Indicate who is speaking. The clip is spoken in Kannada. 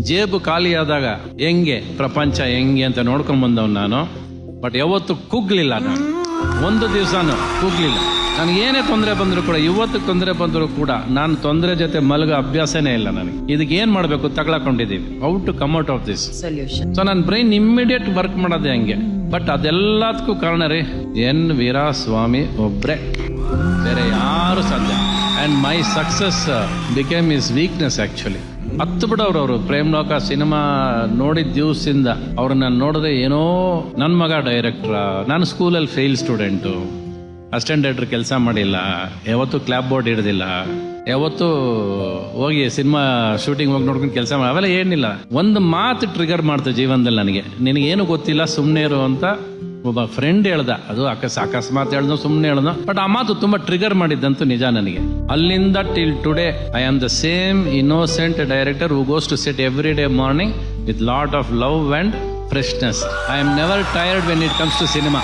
Speaker 1: ಜೇಬು ಖಾಲಿ ಆದಾಗ ಹೆಂಗೆ ಪ್ರಪಂಚ ಹೆಂಗೆ ಅಂತ ನೋಡ್ಕೊಂಡ್ ಬಂದವ್ ನಾನು. ಬಟ್ ಯಾವತ್ತು ಕುಗ್ಲಿಲ್ಲ ನಾನು, ಒಂದು ದಿವಸನೂ ಕುಗ್ಲಿಲ್ಲ. ನನಗೆ ಏನೇ ತೊಂದರೆ ಬಂದ್ರು ಕೂಡ, ಇವತ್ತು ತೊಂದರೆ ಬಂದ್ರು ಕೂಡ ನಾನು ತೊಂದರೆ ಜೊತೆ ಮಲಗೋ ಅಭ್ಯಾಸನೇ ಇಲ್ಲ ನನಗೆ. ಇದಕ್ಕೆ ಏನ್ ಮಾಡ್ಬೇಕು ತಗೊಳಕೊಂಡಿದೀವಿ, how to come out of this
Speaker 2: solution.
Speaker 1: So ನನ್ನ ಬ್ರೈನ್ ಇಮ್ಮಿಡಿಯೇಟ್ ವರ್ಕ್ ಮಾಡೋದೇ ಹಂಗೆ. ಬಟ್ ಅದೆಲ್ಲದಕ್ಕೂ ಕಾರಣ ರೀ ಎನ್ ವೀರಾಸ್ವಾಮಿ ಒಬ್ರೆ, ಬೇರೆ ಯಾರು ಸಾಧ್ಯ. And my success became is weakness actually. ಹತ್ತು ಬಿಡವ್ರು ಅವರು ಪ್ರೇಮ್ಲೋಕ ಸಿನಿಮಾ ನೋಡಿದ ದಿವಸದಿಂದ ಅವ್ರನ್ನ ನೋಡಿದ್ರೆ ಏನೋ ನನ್ನ ಮಗ ಡೈರೆಕ್ಟ್ರ. ನಾನು ಸ್ಕೂಲಲ್ಲಿ ಫೇಲ್ ಸ್ಟೂಡೆಂಟು, ಅಸಿಸ್ಟೆಂಟ್ ಡೈರೆಕ್ಟರ್ ಕೆಲಸ ಮಾಡಿಲ್ಲ, ಯಾವತ್ತೂ ಕ್ಲಾಪ್ ಬೋರ್ಡ್ ಹಿಡ್ದಿಲ್ಲ, ಯಾವತ್ತೂ ಹೋಗಿ ಸಿನಿಮಾ ಶೂಟಿಂಗ್ ಹೋಗಿ ನೋಡ್ಕೊಂಡು ಕೆಲಸ ಮಾಡಿ ಅವೆಲ್ಲ ಏನಿಲ್ಲ. ಒಂದು ಮಾತು ಟ್ರಿಗರ್ ಮಾಡ್ತು ಜೀವನದಲ್ಲಿ ನನಗೆ, ನಿನಗೇನು ಗೊತ್ತಿಲ್ಲ ಸುಮ್ಮನೆ ಇರು ಅಂತ ಒಬ್ಬ ಫ್ರೆಂಡ್ ಹೇಳ್ದ. ಅದು ಅಕಸ್ಮಾತ್ ಹೇಳ್ದ, ಸುಮ್ಮನೆ ಹೇಳ್ದ. ಬಟ್ ಆ ಮಾತು ತುಂಬಾ ಟ್ರಿಗರ್ ಮಾಡಿದ್ದಂತೂ ನಿಜ ನನಗೆ. ಅಲ್ಲಿಂದ till today I am the same innocent director who goes to set every day morning with lot of love and freshness. I am never tired when it comes to cinema.